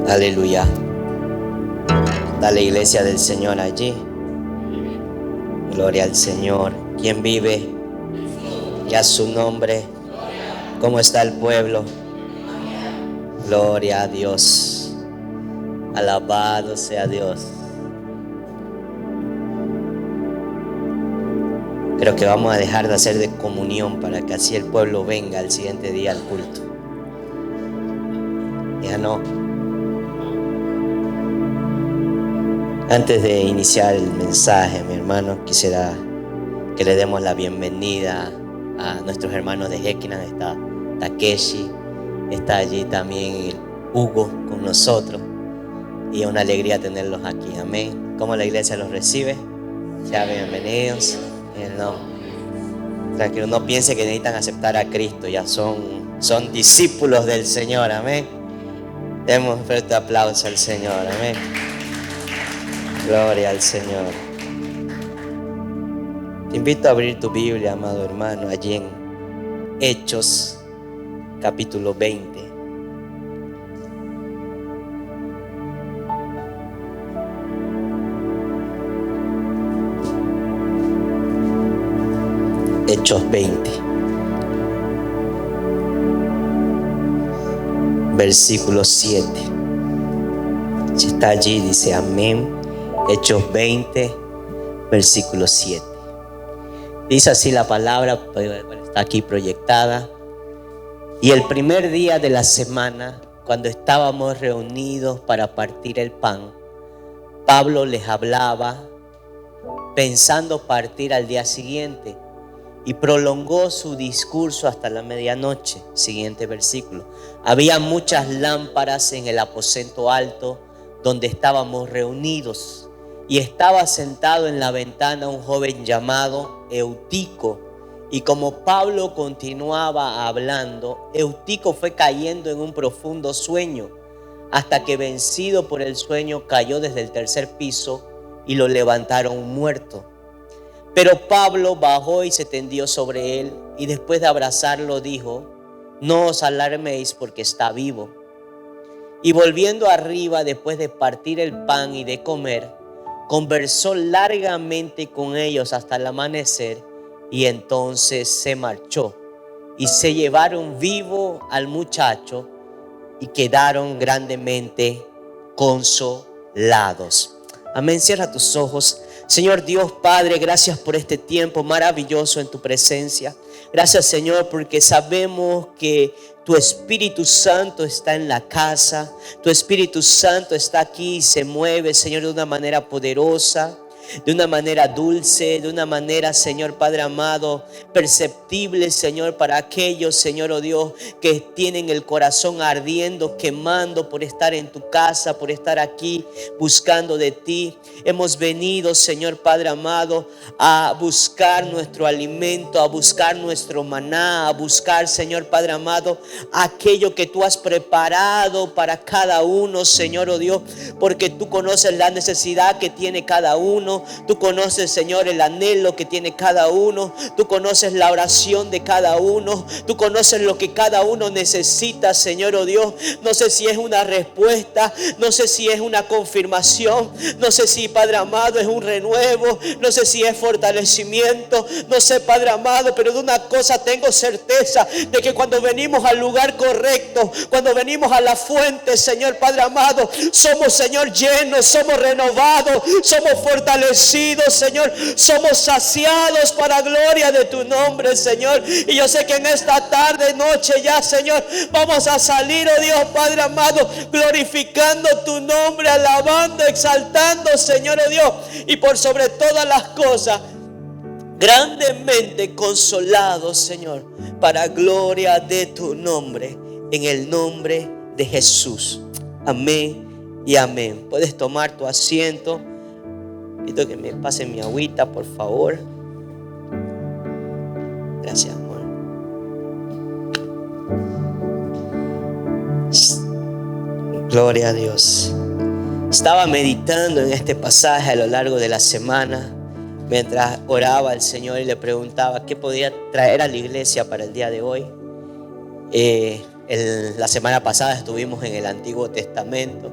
Aleluya. Está la iglesia del Señor allí. Gloria al Señor. ¿Quién vive? Y a su nombre. ¿Cómo está el pueblo? Gloria a Dios. Alabado sea Dios. Creo que vamos a dejar de hacer de comunión para que así el pueblo venga al siguiente día al culto. Ya no. Antes de iniciar el mensaje, mi hermano, quisiera que le demos la bienvenida a nuestros hermanos de Hekinan. Está Takeshi, está allí también Hugo con nosotros. Y es una alegría tenerlos aquí. Amén. ¿Cómo la iglesia los recibe? Ya bienvenidos. Tranquilo, no piense que necesitan aceptar a Cristo. Ya son discípulos del Señor. Amén. Demos un fuerte aplauso al Señor. Amén. Gloria al Señor. Te invito a abrir tu Biblia, amado hermano, allí en Hechos, capítulo 20. Hechos 20. Versículo 7. Si está allí, dice amén. Hechos 20, versículo 7. Dice así la palabra, está aquí proyectada. Y el primer día de la semana, cuando estábamos reunidos para partir el pan, Pablo les hablaba pensando partir al día siguiente y prolongó su discurso hasta la medianoche. Siguiente versículo. Había muchas lámparas en el aposento alto donde estábamos reunidos. Y estaba sentado en la ventana un joven llamado Eutico. Y como Pablo continuaba hablando, Eutico fue cayendo en un profundo sueño, hasta que vencido por el sueño cayó desde el tercer piso y lo levantaron muerto. Pero Pablo bajó y se tendió sobre él, y después de abrazarlo dijo: no os alarméis, porque está vivo. Y volviendo arriba, después de partir el pan y de comer, conversó largamente con ellos hasta el amanecer, y entonces se marchó. Y se llevaron vivo al muchacho y quedaron grandemente consolados. Amén. Cierra tus ojos. Señor Dios Padre, gracias por este tiempo maravilloso en tu presencia. Gracias, Señor, porque sabemos que tu Espíritu Santo está en la casa. Tu Espíritu Santo está aquí y se mueve, Señor, de una manera poderosa, de una manera dulce, de una manera, Señor Padre amado, perceptible, Señor, para aquellos, Señor, oh Dios, que tienen el corazón ardiendo, quemando por estar en tu casa, por estar aquí buscando de ti. Hemos venido, Señor Padre amado, a buscar nuestro alimento, a buscar nuestro maná, a buscar, Señor Padre amado, aquello que tú has preparado para cada uno, Señor, oh Dios, porque tú conoces la necesidad que tiene cada uno. Tú conoces, Señor, el anhelo que tiene cada uno. Tú conoces la oración de cada uno. Tú conoces lo que cada uno necesita, Señor, oh Dios. No sé si es una respuesta, no sé si es una confirmación, no sé si, Padre amado, es un renuevo, no sé si es fortalecimiento, no sé, Padre amado, pero de una cosa tengo certeza, de que cuando venimos al lugar correcto, cuando venimos a la fuente, Señor Padre amado, somos, Señor, llenos, somos renovados, somos fortalecidos, Señor, somos saciados para gloria de tu nombre, Señor. Y yo sé que en esta tarde, noche ya, Señor, vamos a salir, oh Dios Padre amado, glorificando tu nombre, alabando, exaltando, Señor, oh Dios, y por sobre todas las cosas, grandemente consolados, Señor, para gloria de tu nombre, en el nombre de Jesús. Amén y amén. Puedes tomar tu asiento. Pido que me pasen mi agüita, por favor. Gracias, amor. Gloria a Dios. Estaba meditando en este pasaje a lo largo de la semana, mientras oraba al Señor y le preguntaba qué podía traer a la iglesia para el día de hoy. La semana pasada estuvimos en el Antiguo Testamento,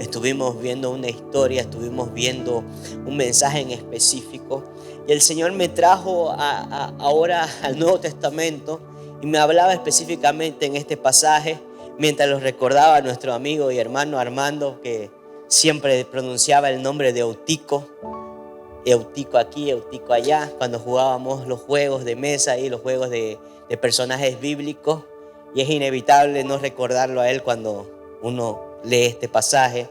estuvimos viendo una historia, estuvimos viendo un mensaje en específico. Y el Señor me trajo ahora al Nuevo Testamento y me hablaba específicamente en este pasaje, mientras lo recordaba a nuestro amigo y hermano Armando, que siempre pronunciaba el nombre de Eutico. Eutico aquí, Eutico allá, cuando jugábamos los juegos de mesa y los juegos de personajes bíblicos. Y es inevitable no recordarlo a él cuando uno lee este pasaje.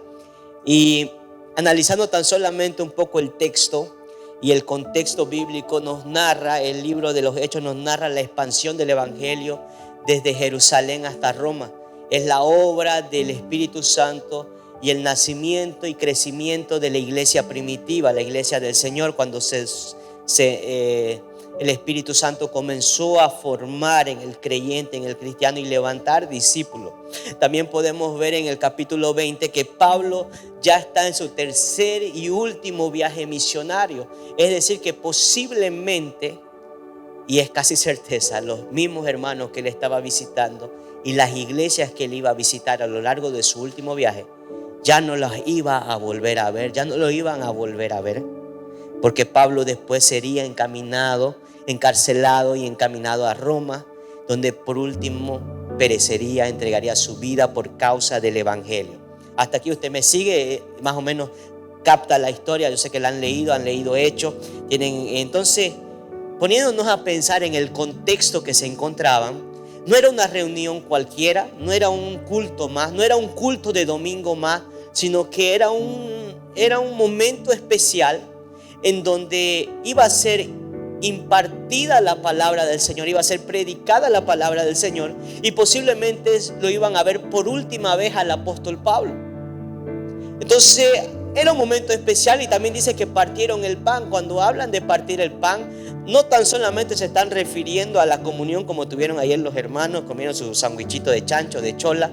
Y analizando tan solamente un poco el texto y el contexto bíblico, nos narra, el libro de los Hechos nos narra la expansión del Evangelio desde Jerusalén hasta Roma. Es la obra del Espíritu Santo y el nacimiento y crecimiento de la iglesia primitiva, la iglesia del Señor, cuando el Espíritu Santo comenzó a formar en el creyente, en el cristiano, y levantar discípulos. También podemos ver en el capítulo 20 que Pablo ya está en su tercer y último viaje misionario. Es decir, que posiblemente, y es casi certeza, los mismos hermanos que él estaba visitando y las iglesias que él iba a visitar a lo largo de su último viaje, ya no las iba a volver a ver, ya no lo iban a volver a ver, porque Pablo después sería encarcelado y encaminado a Roma, donde por último perecería, entregaría su vida por causa del Evangelio. Hasta aquí usted me sigue, más o menos capta la historia. Yo sé que la han leído Hechos. Entonces, poniéndonos a pensar en el contexto que se encontraban, no era una reunión cualquiera, no era un culto más, no era un culto de domingo más, sino que era un momento especial en donde iba a ser impartida la palabra del Señor, iba a ser predicada la palabra del Señor, y posiblemente lo iban a ver por última vez al apóstol Pablo. Entonces era un momento especial, y también dice que partieron el pan. Cuando hablan de partir el pan, no tan solamente se están refiriendo a la comunión como tuvieron ayer los hermanos, comieron su sandwichito de chancho, de chola,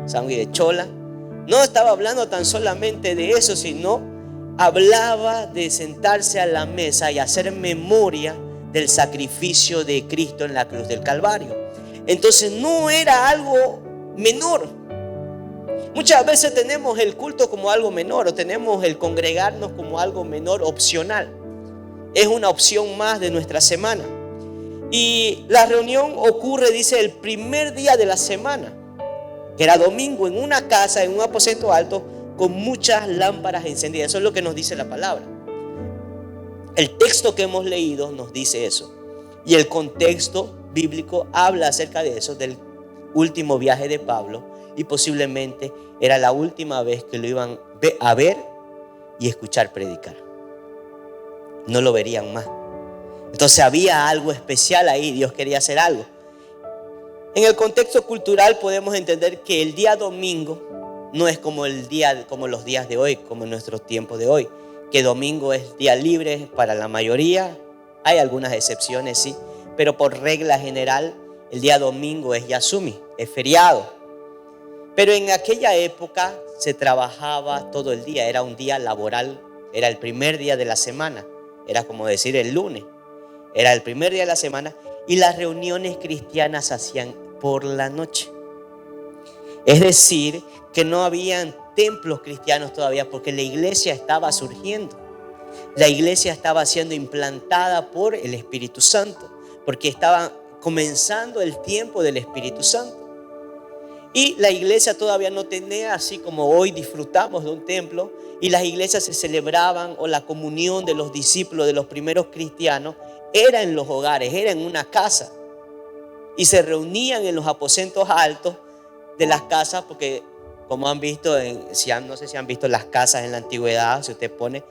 sándwich de chola. No estaba hablando tan solamente de eso, sino hablaba de sentarse a la mesa y hacer memoria del sacrificio de Cristo en la cruz del Calvario. Entonces no era algo menor. Muchas veces tenemos el culto como algo menor, o tenemos el congregarnos como algo menor, opcional. Es una opción más de nuestra semana. Y la reunión ocurre, dice, el primer día de la semana, que era domingo, en una casa, en un aposento alto, con muchas lámparas encendidas. Eso es lo que nos dice la palabra. El texto que hemos leído nos dice eso. Y el contexto bíblico habla acerca de eso, del último viaje de Pablo, y posiblemente era la última vez que lo iban a ver y escuchar predicar. No lo verían más. Entonces había algo especial ahí. Dios quería hacer algo. En el contexto cultural podemos entender que el día domingo no es como los días de hoy, como en nuestros tiempos de hoy, que domingo es día libre para la mayoría. Hay algunas excepciones, sí, pero por regla general el día domingo es Yasumi, es feriado. Pero en aquella época se trabajaba todo el día, era un día laboral, era el primer día de la semana, era como decir el lunes, era el primer día de la semana, y las reuniones cristianas se hacían por la noche. Es decir, que no habían templos cristianos todavía, porque la iglesia estaba surgiendo. La iglesia estaba siendo implantada por el Espíritu Santo, porque estaba comenzando el tiempo del Espíritu Santo. Y la iglesia todavía no tenía, así como hoy disfrutamos de un templo, y las iglesias se celebraban, o la comunión de los discípulos, de los primeros cristianos, era en los hogares, era en una casa. Y se reunían en los aposentos altos de las casas, porque como han visto, no sé si han visto las casas en la antigüedad, si usted pone,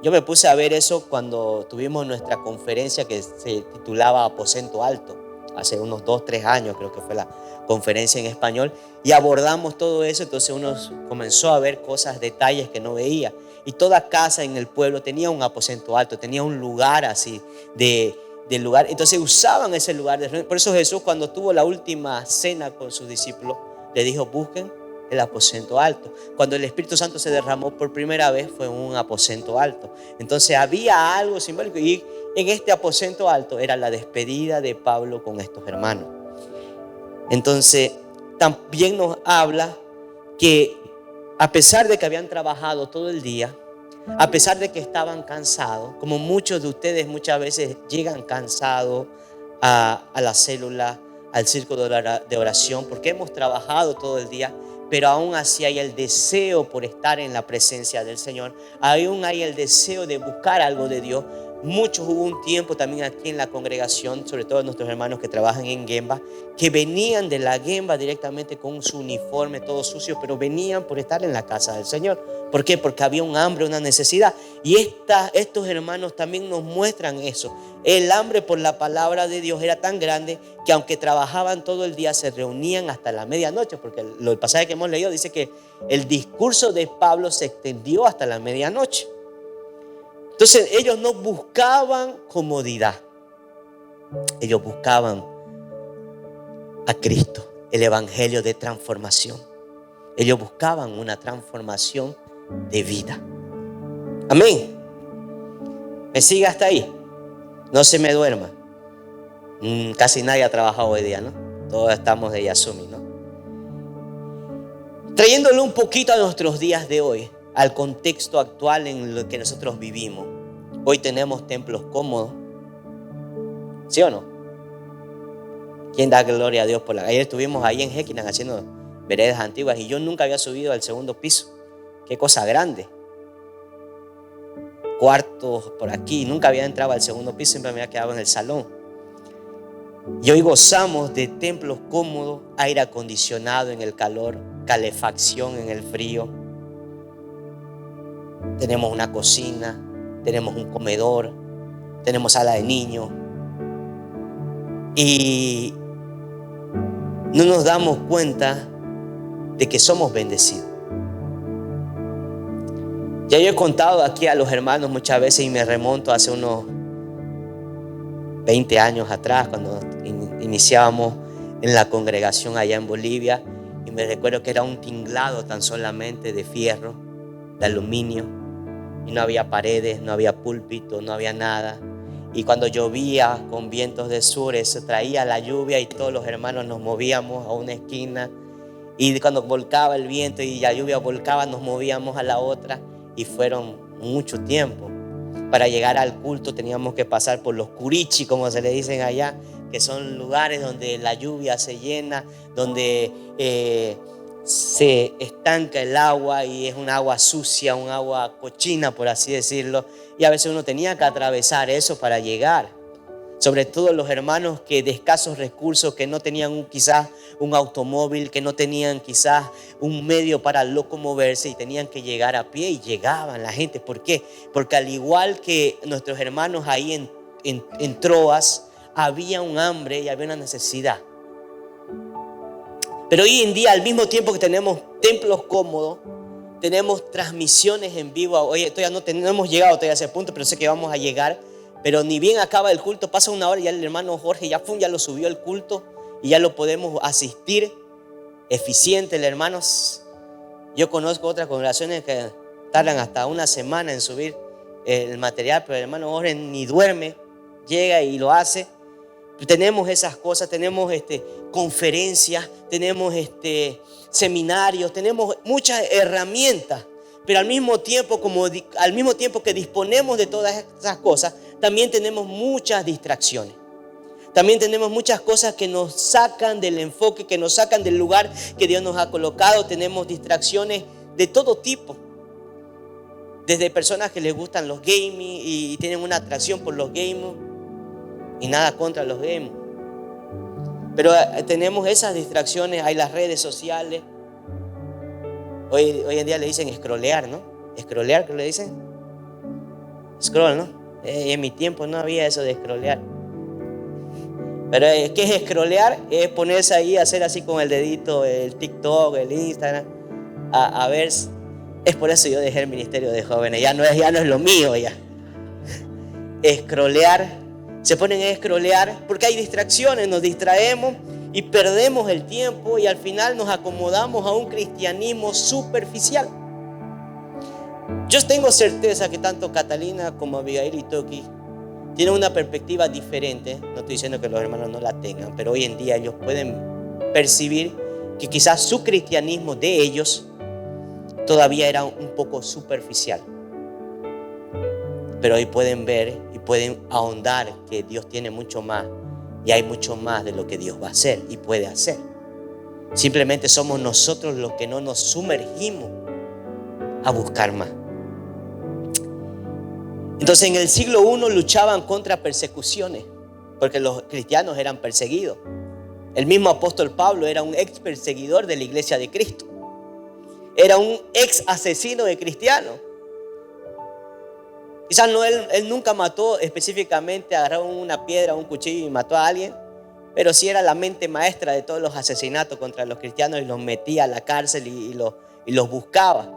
yo me puse a ver eso cuando tuvimos nuestra conferencia que se titulaba Aposento Alto, hace unos 2-3 años creo que fue la conferencia en español, y abordamos todo eso. Entonces uno comenzó a ver cosas, detalles que no veía, y toda casa en el pueblo tenía un aposento alto, tenía un lugar así del lugar. Entonces usaban ese lugar de reunión. Por eso Jesús, cuando tuvo la última cena con sus discípulos, le dijo: busquen el aposento alto. Cuando el Espíritu Santo se derramó por primera vez fue en un aposento alto. Entonces había algo simbólico, y en este aposento alto era la despedida de Pablo con estos hermanos. Entonces también nos habla que a pesar de que habían trabajado todo el día, a pesar de que estaban cansados, como muchos de ustedes muchas veces llegan cansados a la célula, al círculo de oración, porque hemos trabajado todo el día, pero aún así hay el deseo por estar en la presencia del Señor, aún hay el deseo de buscar algo de Dios. Muchos, hubo un tiempo también aquí en la congregación, sobre todo nuestros hermanos que trabajan en Gemba, que venían de la Gemba directamente con su uniforme todo sucio, pero venían por estar en la casa del Señor. ¿Por qué? Porque había un hambre, una necesidad. Y estos hermanos también nos muestran eso. El hambre por la palabra de Dios era tan grande que aunque trabajaban todo el día, se reunían hasta la medianoche, porque el pasaje que hemos leído dice que el discurso de Pablo se extendió hasta la medianoche. Entonces ellos no buscaban comodidad, ellos buscaban a Cristo, el evangelio de transformación. Ellos buscaban una transformación de vida. Amén. ¿Me sigue hasta ahí? No se me duerma. Casi nadie ha trabajado hoy día, ¿no? Todos estamos de Yasumi, ¿no? Trayéndolo un poquito a nuestros días de hoy, al contexto actual en lo que nosotros vivimos. Hoy tenemos templos cómodos, ¿sí o no? ¿Quién da gloria a Dios por la? Ayer estuvimos ahí en Jequinan haciendo veredas antiguas y yo nunca había subido al segundo piso. Qué cosa grande. Cuartos por aquí, nunca había entrado al segundo piso, siempre me había quedado en el salón. Y hoy gozamos de templos cómodos, aire acondicionado en el calor, calefacción en el frío. Tenemos una cocina, tenemos un comedor, tenemos sala de niños. Y no nos damos cuenta de que somos bendecidos. Ya yo he contado aquí a los hermanos muchas veces y me remonto hace unos 20 años atrás cuando iniciábamos en la congregación allá en Bolivia, y me recuerdo que era un tinglado tan solamente de fierro, de aluminio, y no había paredes, no había púlpito, no había nada. Y cuando llovía con vientos de sur, se traía la lluvia y todos los hermanos nos movíamos a una esquina, y cuando volcaba el viento y la lluvia volcaba, nos movíamos a la otra. Y fueron mucho tiempo. Para llegar al culto teníamos que pasar por los curichi, como se le dicen allá, que son lugares donde la lluvia se llena, donde se estanca el agua y es un agua sucia, un agua cochina, por así decirlo. Y a veces uno tenía que atravesar eso para llegar. Sobre todo los hermanos que de escasos recursos, que no tenían quizás un automóvil, que no tenían quizás un medio para locomoverse y tenían que llegar a pie, y llegaban la gente. ¿Por qué? Porque al igual que nuestros hermanos ahí en Troas, había un hambre y había una necesidad. Pero hoy en día, al mismo tiempo que tenemos templos cómodos, tenemos transmisiones en vivo. Oye, todavía no hemos llegado todavía a ese punto, pero sé que vamos a llegar. Pero ni bien acaba el culto, pasa una hora y ya el hermano Jorge ya lo subió el culto y ya lo podemos asistir eficiente. El hermano, yo conozco otras congregaciones que tardan hasta una semana en subir el material, pero el hermano Jorge ni duerme, llega y lo hace. Tenemos esas cosas, tenemos conferencias, tenemos seminarios, tenemos muchas herramientas. Pero al mismo tiempo que disponemos de todas esas cosas, también tenemos muchas distracciones. También tenemos muchas cosas que nos sacan del enfoque, que nos sacan del lugar que Dios nos ha colocado. Tenemos distracciones de todo tipo. Desde personas que les gustan los gaming y tienen una atracción por los gaming, y nada contra los gaming. Pero tenemos esas distracciones, hay las redes sociales. Hoy en día le dicen scrollear, ¿no? Scrollear, ¿qué le dicen? Scroll, ¿no? En mi tiempo no había eso de scrollear. Pero ¿qué es scrollear? Es ponerse ahí a hacer así con el dedito, el TikTok, el Instagram, a ver. Es por eso yo dejé el ministerio de jóvenes. Ya no es lo mío ya. Scrollear. Se ponen a scrollear porque hay distracciones, nos distraemos y perdemos el tiempo y al final nos acomodamos a un cristianismo superficial. Yo tengo certeza que tanto Catalina como Abigail y Toki tienen una perspectiva diferente. No estoy diciendo que los hermanos no la tengan, pero hoy en día ellos pueden percibir que quizás su cristianismo de ellos todavía era un poco superficial. Pero hoy pueden ver y pueden ahondar que Dios tiene mucho más y hay mucho más de lo que Dios va a hacer y puede hacer. Simplemente somos nosotros los que no nos sumergimos a buscar más. Entonces en el siglo I luchaban contra persecuciones porque los cristianos eran perseguidos. El mismo apóstol Pablo era un ex perseguidor de la iglesia de Cristo. Era un ex asesino de cristianos. Quizás no, él nunca mató específicamente, agarró una piedra, un cuchillo y mató a alguien, pero sí era la mente maestra de todos los asesinatos contra los cristianos y los metía a la cárcel y los buscaba.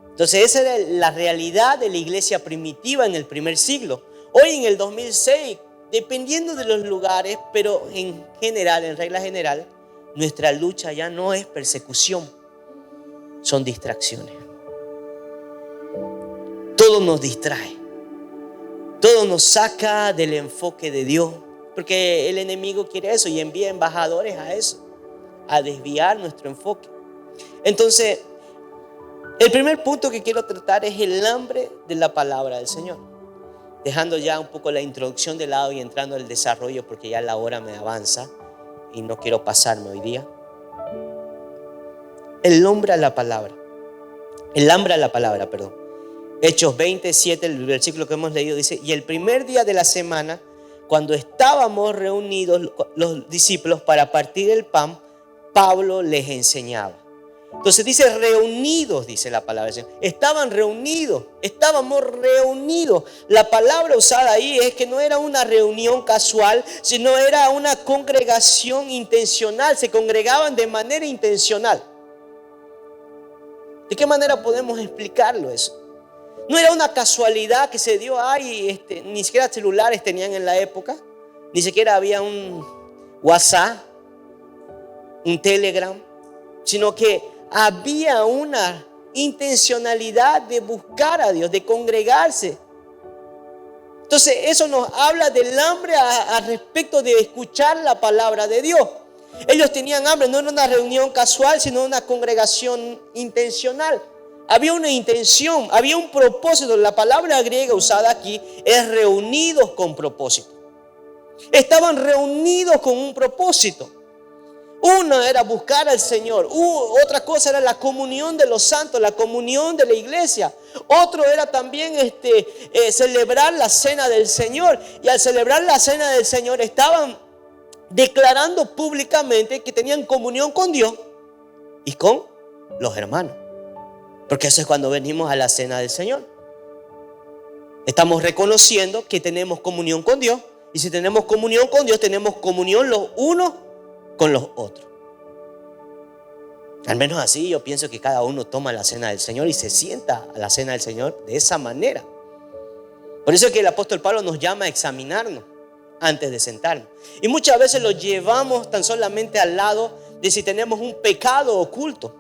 Entonces esa era la realidad de la iglesia primitiva en el primer siglo. Hoy en el 2006, dependiendo de los lugares, pero en general, en regla general, nuestra lucha ya no es persecución, son distracciones. Todo nos distrae, todo nos saca del enfoque de Dios, porque el enemigo quiere eso y envía embajadores a eso, a desviar nuestro enfoque. Entonces, el primer punto que quiero tratar es el hambre de la palabra del Señor. Dejando ya un poco la introducción de lado y entrando al desarrollo, porque ya la hora me avanza y no quiero pasarme hoy día. El hambre a la palabra. Hechos 27, el versículo que hemos leído dice: y el primer día de la semana, cuando estábamos reunidos los discípulos para partir el pan, Pablo les enseñaba. Entonces dice reunidos, dice la palabra del Señor. Estaban reunidos, estábamos reunidos. La palabra usada ahí es que no era una reunión casual, sino era una congregación intencional. Se congregaban de manera intencional. ¿De qué manera podemos explicarlo eso? No era una casualidad que se dio ahí, ni siquiera celulares tenían en la época, ni siquiera había un WhatsApp, un Telegram, sino que había una intencionalidad de buscar a Dios, de congregarse. Entonces eso nos habla del hambre a respecto de escuchar la palabra de Dios. Ellos tenían hambre, no era una reunión casual, sino una congregación intencional. Había una intención, había un propósito. La palabra griega usada aquí es reunidos con propósito. Estaban reunidos con un propósito. Uno era buscar al Señor. Otra cosa era la comunión de los santos, la comunión de la iglesia. Otro era también celebrar la cena del Señor. Y al celebrar la cena del Señor estaban declarando públicamente que tenían comunión con Dios y con los hermanos. Porque eso es cuando venimos a la cena del Señor. Estamos reconociendo que tenemos comunión con Dios. Y si tenemos comunión con Dios, tenemos comunión los unos con los otros. Al menos así yo pienso que cada uno toma la cena del Señor y se sienta a la cena del Señor de esa manera. Por eso es que el apóstol Pablo nos llama a examinarnos antes de sentarnos. Y muchas veces lo llevamos tan solamente al lado de si tenemos un pecado oculto.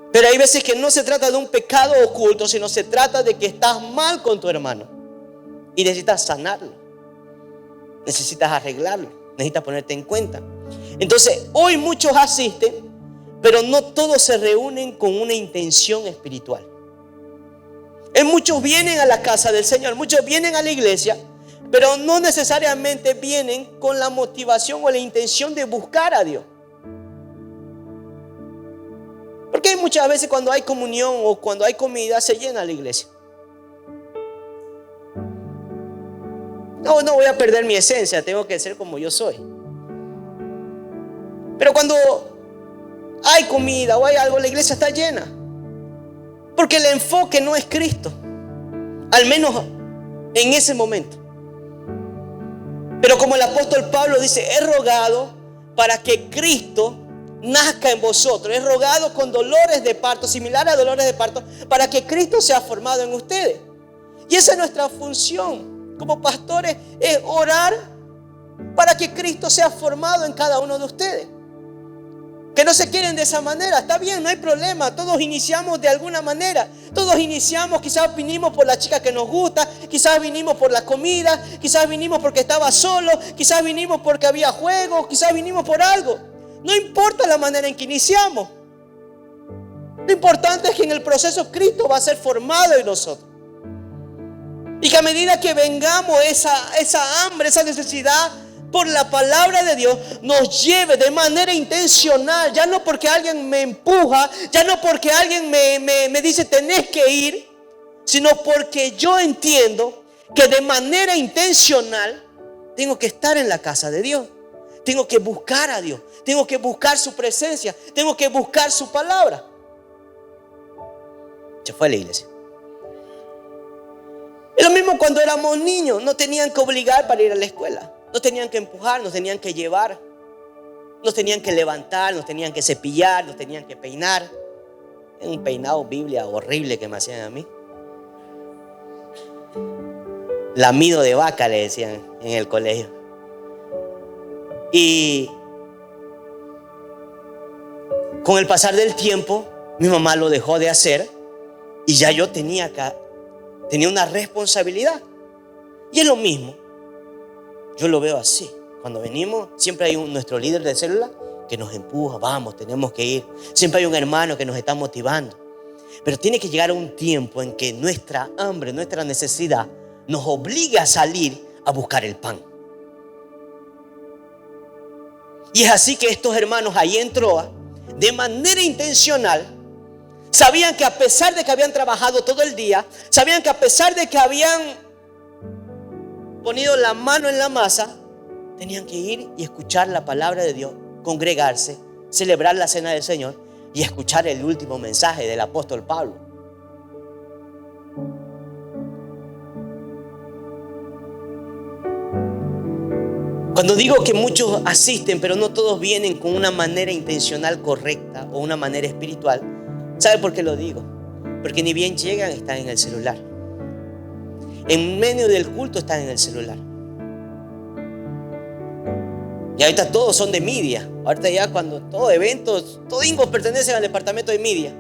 Pero hay veces que no se trata de un pecado oculto, sino se trata de que estás mal con tu hermano y necesitas sanarlo, necesitas arreglarlo, necesitas ponerte en cuenta. Entonces hoy muchos asisten, pero no todos se reúnen con una intención espiritual. Muchos vienen a la casa del Señor, muchos vienen a la iglesia, pero no necesariamente vienen con la motivación o la intención de buscar a Dios. Porque muchas veces cuando hay comunión o cuando hay comida se llena la iglesia. No voy a perder mi esencia, tengo que ser como yo soy. Pero cuando hay comida o hay algo, la iglesia está llena. Porque el enfoque no es Cristo, al menos en ese momento. Pero como el apóstol Pablo dice, he rogado para que Cristo nazca en vosotros. He rogado con dolores de parto, similar a dolores de parto, para que Cristo sea formado en ustedes. Y esa es nuestra función como pastores, es orar para que Cristo sea formado en cada uno de ustedes. Que no se quieren de esa manera, está bien, no hay problema. Todos iniciamos de alguna manera. Todos iniciamos, quizás vinimos por la chica que nos gusta, quizás vinimos por la comida, quizás vinimos porque estaba solo, quizás vinimos porque había juegos, quizás vinimos por algo. No importa la manera en que iniciamos. Lo importante es que en el proceso Cristo va a ser formado en nosotros. Y que a medida que vengamos esa hambre, esa necesidad por la palabra de Dios, nos lleve de manera intencional. Ya no porque alguien me empuja, ya no porque alguien me dice tenés que ir, sino porque yo entiendo que de manera intencional tengo que estar en la casa de Dios. Tengo que buscar a Dios, tengo que buscar su presencia, tengo que buscar su palabra. Se fue a la iglesia. Es lo mismo cuando éramos niños. No tenían que obligar para ir a la escuela. No tenían que empujar, nos tenían que llevar. Nos tenían que levantar, nos tenían que cepillar, nos tenían que peinar. Es un peinado biblia horrible que me hacían a mí. Lamido de vaca le decían en el colegio. Y con el pasar del tiempo, mi mamá lo dejó de hacer. Y ya yo tenía una responsabilidad. Y es lo mismo. Yo lo veo así. Cuando venimos, siempre hay nuestro líder de célula que nos empuja. Vamos, tenemos que ir. Siempre hay un hermano que nos está motivando. Pero tiene que llegar un tiempo en que nuestra hambre, nuestra necesidad nos obligue a salir a buscar el pan. Y es así que estos hermanos ahí en Troa, de manera intencional, sabían que a pesar de que habían trabajado todo el día, sabían que a pesar de que habían ponido la mano en la masa, tenían que ir y escuchar la palabra de Dios, congregarse, celebrar la cena del Señor y escuchar el último mensaje del apóstol Pablo. Cuando digo que muchos asisten, pero no todos vienen con una manera intencional correcta o una manera espiritual, ¿sabe por qué lo digo? Porque ni bien llegan, están en el celular. En medio del culto están en el celular. Y ahorita todos son de media. Ahorita ya cuando todo eventos, todos pertenecen al departamento de media.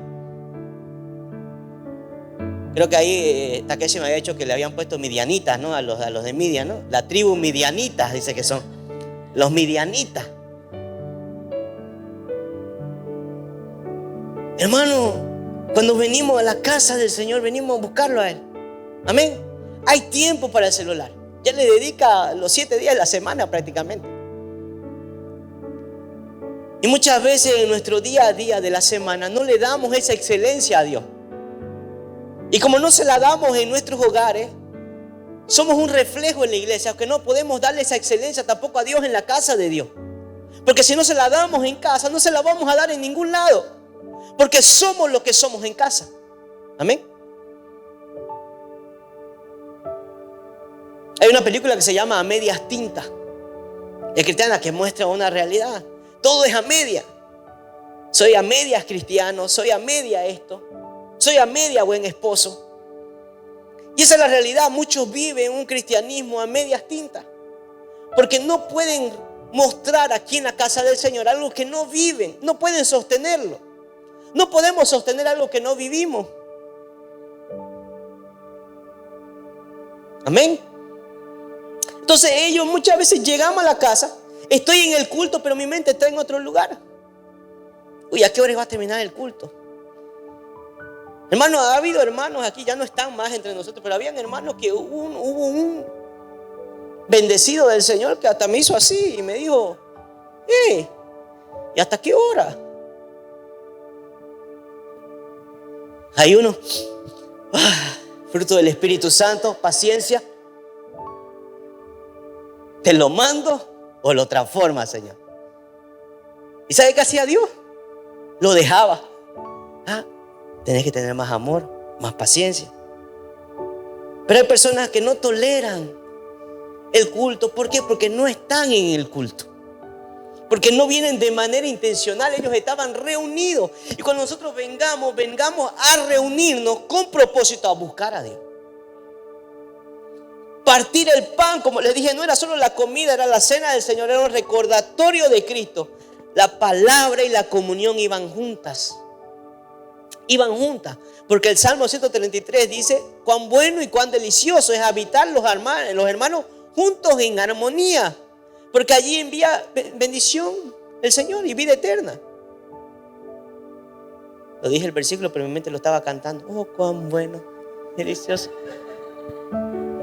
Creo que ahí Takeshi me había dicho que le habían puesto midianitas, ¿no? A los de media, ¿no? La tribu midianitas, dice que son. Los midianitas. Hermano, cuando venimos a la casa del Señor, venimos a buscarlo a Él. Amén. Hay tiempo para el celular. Ya le dedica los 7 días de la semana prácticamente. Y muchas veces en nuestro día a día de la semana no le damos esa excelencia a Dios. Y como no se la damos en nuestros hogares, somos un reflejo en la iglesia, aunque no podemos darle esa excelencia tampoco a Dios en la casa de Dios. Porque si no se la damos en casa, no se la vamos a dar en ningún lado. Porque somos lo que somos en casa. Amén. Hay una película que se llama A Medias Tintas. Es cristiana, que muestra una realidad. Todo es a media. Soy a medias cristiano, soy a media esto. Soy a media buen esposo. Y esa es la realidad. Muchos viven un cristianismo a medias tintas. Porque no pueden mostrar aquí en la casa del Señor algo que no viven. No pueden sostenerlo. No podemos sostener algo que no vivimos. Amén. Entonces ellos muchas veces llegamos a la casa. Estoy en el culto, pero mi mente está en otro lugar. Uy, ¿a qué hora va a terminar el culto? Hermanos, ha habido hermanos aquí, ya no están más entre nosotros, pero habían hermanos que hubo un bendecido del Señor que hasta me hizo así y me dijo, ¿y hasta qué hora? Hay uno, fruto del Espíritu Santo, paciencia. Te lo mando o lo transforma, Señor. ¿Y sabe qué hacía Dios? Lo dejaba. Tenés que tener más amor, más paciencia. Pero hay personas que no toleran el culto. ¿Por qué? Porque no están en el culto. Porque no vienen de manera intencional. Ellos estaban reunidos. Y cuando nosotros vengamos a reunirnos con propósito a buscar a Dios. Partir el pan, como les dije, no era solo la comida, era la cena del Señor, era un recordatorio de Cristo. La palabra y la comunión iban juntas. Iban juntas, porque el Salmo 133 dice: cuán bueno y cuán delicioso es habitar los hermanos juntos en armonía, porque allí envía bendición el Señor y vida eterna. Lo dije el versículo, pero en mi mente lo estaba cantando. Oh, cuán bueno, delicioso.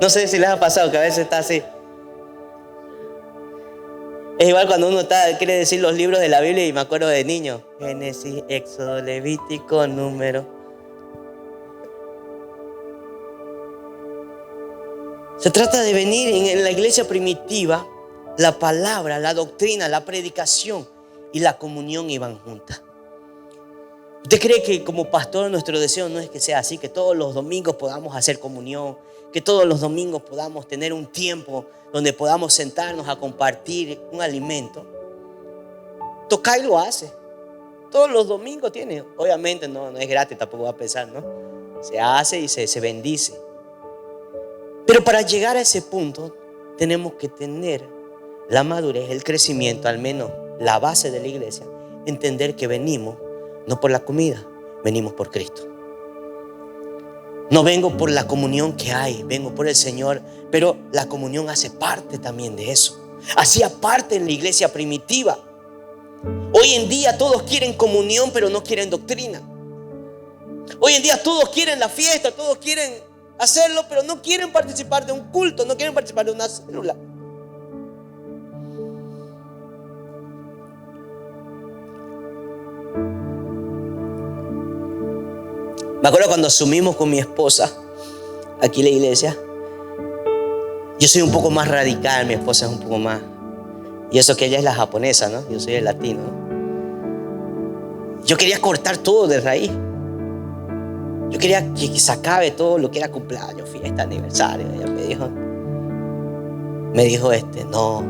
No sé si les ha pasado que a veces está así. Es igual cuando uno quiere decir los libros de la Biblia y me acuerdo de niño. Génesis, Éxodo, Levítico, Número. Se trata de venir en la iglesia primitiva. La palabra, la doctrina, la predicación y la comunión iban juntas. ¿Usted cree que como pastor nuestro deseo no es que sea así? Que todos los domingos podamos hacer comunión, que todos los domingos podamos tener un tiempo donde podamos sentarnos a compartir un alimento. Tocay lo hace. Todos los domingos tiene. Obviamente no es gratis, tampoco va a pensar, ¿no? Se hace y se bendice. Pero para llegar a ese punto tenemos que tener la madurez, el crecimiento, al menos la base de la iglesia. Entender que venimos no por la comida, venimos por Cristo. No vengo por la comunión que hay, vengo por el Señor, pero la comunión hace parte también de eso. Hacía parte en la iglesia primitiva. Hoy en día todos quieren comunión, pero no quieren doctrina. Hoy en día todos quieren la fiesta, todos quieren hacerlo, pero no quieren participar de un culto, no quieren participar de una célula. Me acuerdo cuando asumimos con mi esposa aquí la iglesia. Yo soy un poco más radical, mi esposa es un poco más. Y eso que ella es la japonesa, ¿no? Yo soy el latino, ¿no? Yo quería cortar todo de raíz. Yo quería que se acabe todo lo que era cumpleaños, fiesta, aniversario. Ella me dijo no,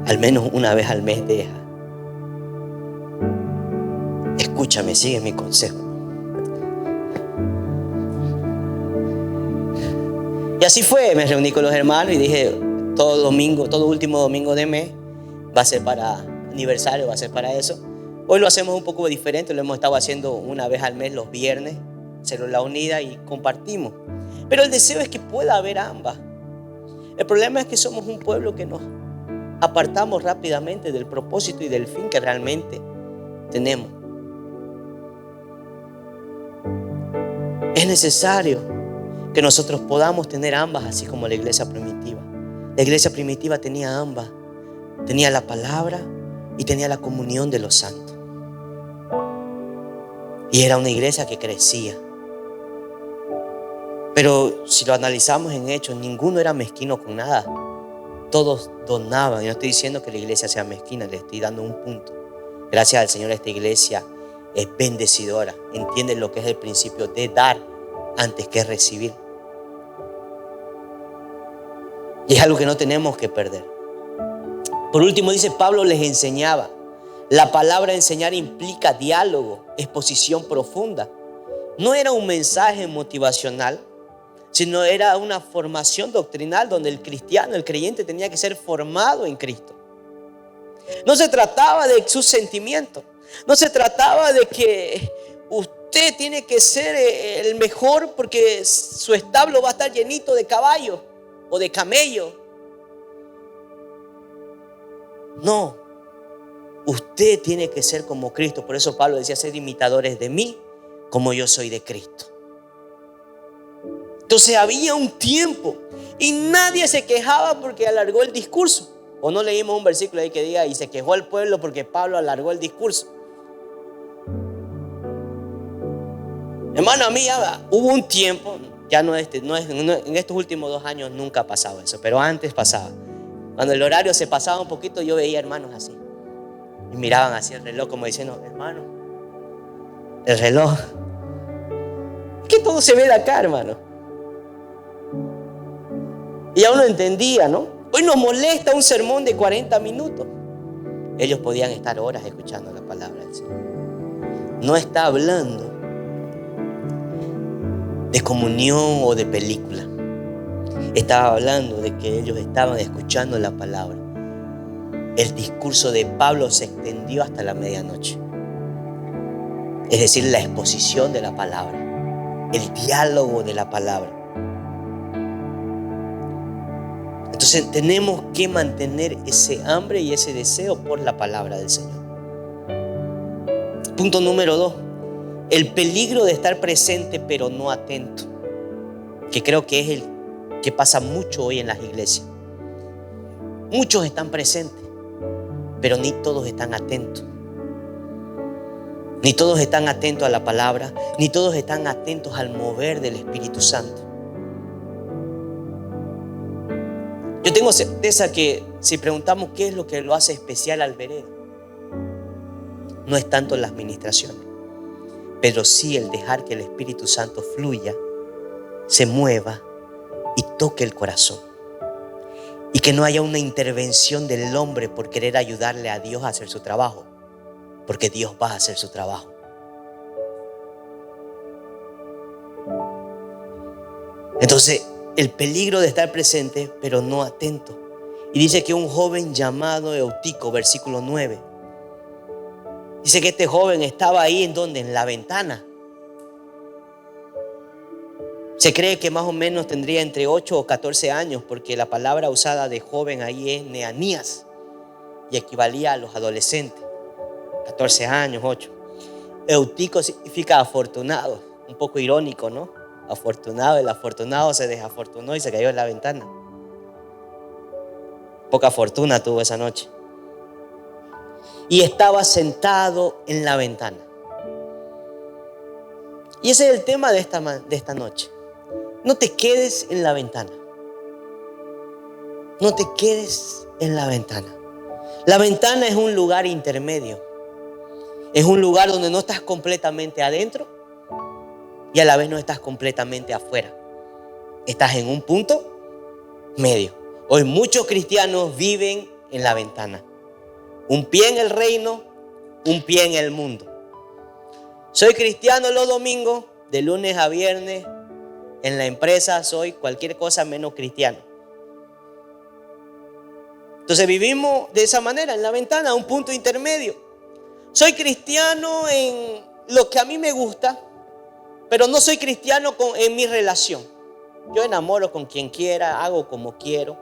al menos una vez al mes deja. Escúchame, sigue mi consejo. Y así fue, me reuní con los hermanos y dije, todo último domingo de mes va a ser para aniversario, va a ser para eso. Hoy lo hacemos un poco diferente, lo hemos estado haciendo una vez al mes los viernes, célula unida y compartimos. Pero el deseo es que pueda haber ambas. El problema es que somos un pueblo que nos apartamos rápidamente del propósito y del fin que realmente tenemos. Es necesario que nosotros podamos tener ambas, así como la iglesia primitiva. La iglesia primitiva tenía ambas. Tenía la palabra y tenía la comunión de los santos. Y era una iglesia que crecía. Pero si lo analizamos en hechos, ninguno era mezquino con nada. Todos donaban. Yo no estoy diciendo que la iglesia sea mezquina, le estoy dando un punto. Gracias al Señor, esta iglesia es bendecidora. Entiende lo que es el principio de dar antes que recibir. Y es algo que no tenemos que perder. Por último, dice Pablo, les enseñaba. La palabra enseñar implica diálogo, exposición profunda. No era un mensaje motivacional, sino era una formación doctrinal donde el cristiano, el creyente, tenía que ser formado en Cristo. No se trataba de sus sentimientos. No se trataba de que usted tiene que ser el mejor porque su establo va a estar llenito de caballos o de camellos. No, usted tiene que ser como Cristo. Por eso Pablo decía, ser imitadores de mí como yo soy de Cristo. Entonces había un tiempo y nadie se quejaba porque alargó el discurso. O no leímos un versículo ahí que diga, y se quejó el pueblo porque Pablo alargó el discurso. Hermano, a mí hubo un tiempo, ya en estos últimos 2 años nunca ha pasado eso, pero antes pasaba. Cuando el horario se pasaba un poquito, yo veía hermanos así. Y miraban así el reloj como diciendo, hermano, el reloj. Es que todo se ve de acá, hermano. Y aún no entendía, ¿no? Hoy nos molesta un sermón de 40 minutos. Ellos podían estar horas escuchando la palabra del Señor. No está hablando de comunión o de película. Estaba hablando de que ellos estaban escuchando la palabra. El discurso de Pablo se extendió hasta la medianoche. Es decir, la exposición de la palabra, el diálogo de la palabra. Entonces tenemos que mantener ese hambre y ese deseo por la palabra del Señor. Punto número 2. El peligro de estar presente pero no atento, que creo que es el que pasa mucho hoy en las iglesias. Muchos están presentes, pero ni todos están atentos. Ni todos están atentos a la palabra, ni todos están atentos al mover del Espíritu Santo. Yo tengo certeza que si preguntamos qué es lo que lo hace especial al Berea, no es tanto las ministraciones, pero sí el dejar que el Espíritu Santo fluya, se mueva y toque el corazón. Y que no haya una intervención del hombre por querer ayudarle a Dios a hacer su trabajo, porque Dios va a hacer su trabajo. Entonces, el peligro de estar presente pero no atento. Y dice que un joven llamado Eutico, versículo 9, dice que este joven estaba ahí en donde, en la ventana. Se cree que más o menos tendría entre 8 o 14 años, porque la palabra usada de joven ahí es neanías y equivalía a los adolescentes. 14 años, 8. Eutico significa afortunado, un poco irónico, ¿no? Afortunado, el afortunado se desafortunó y se cayó en la ventana. Poca fortuna tuvo esa noche. Y estaba sentado en la ventana. Y ese es el tema de esta noche. No te quedes en la ventana. No te quedes en la ventana. La ventana es un lugar intermedio. Es un lugar donde no estás completamente adentro y a la vez no estás completamente afuera. Estás en un punto medio. Hoy muchos cristianos viven en la ventana. Un pie en el reino, un pie en el mundo. Soy cristiano los domingos, de lunes a viernes. En la empresa soy cualquier cosa menos cristiano. Entonces vivimos de esa manera, en la ventana, un punto intermedio. Soy cristiano en lo que a mí me gusta, pero no soy cristiano en mi relación. Yo enamoro con quien quiera, hago como quiero.